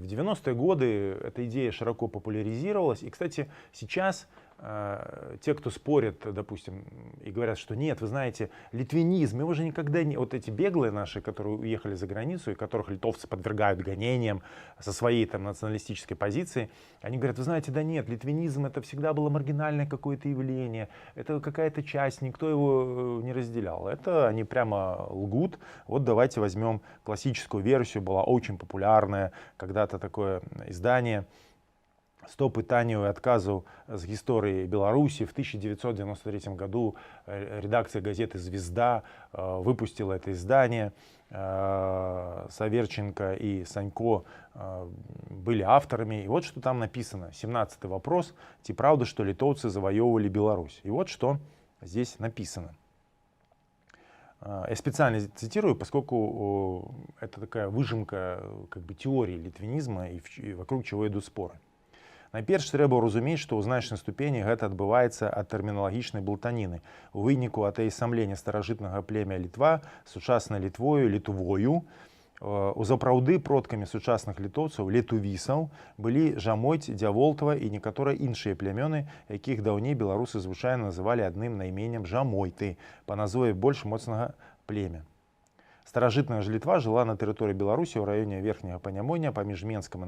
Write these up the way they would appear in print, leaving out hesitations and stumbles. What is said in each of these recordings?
В 90-е годы эта идея широко популяризировалась. И, кстати, сейчас те, кто спорят, допустим, и говорят, что нет, вы знаете, литвинизм, его же никогда не... Вот эти беглые наши, которые уехали за границу, и которых литовцы подвергают гонениям со своей там националистической позиции, они говорят, вы знаете, да нет, литвинизм это всегда было маргинальное какое-то явление, это какая-то часть, никто его не разделял. Это они прямо лгут. Вот давайте возьмем классическую версию, была очень популярная, когда-то такое издание «100 пытанняў и отказаў с истории Беларуси». В 1993 году редакция газеты «Звезда» выпустила это издание. Саверченко и Санько были авторами. И вот что там написано. 17-й вопрос. Ці правда, что литовцы завоевывали Беларусь? И вот что здесь написано. Я специально цитирую, поскольку это такая выжимка как бы теории литвинизма и вокруг чего идут споры. Найперш трэба разумець, што ў значнай ступені гэта адбываецца ад тэрміналагічнай блытаніны. У выніку атэісамлення старажытнага племя Літва сучаснай Літвою, літувою, у запраўды продкамі сучасных літоўцаў, летувісаў, былі Жамойць, Дзяволтава і некаторыя іншыя плямёны, якіх даўней беларусы звычайна называлі адным найменнем Жамойты, па назве больш моцнага племя. Старажытная ж Літва жыла на тэрыторыі Беларусі ў раёне верхняга Панямоння паміж Менскам і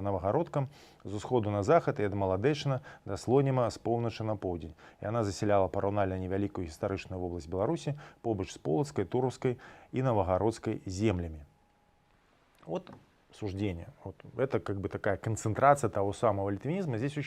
Навагародкам з усходу на захад і ад Маладэчына да Слоніма з поўначы на поўдзень. Яна засяляла параўнальна невялікую гістарычную вобласць Беларусі побач з Полацкай, Туровскай і Навагародскай землямі. Вот суждение. Вот это как бы такая концентрация того самого литвинизма. Здесь очень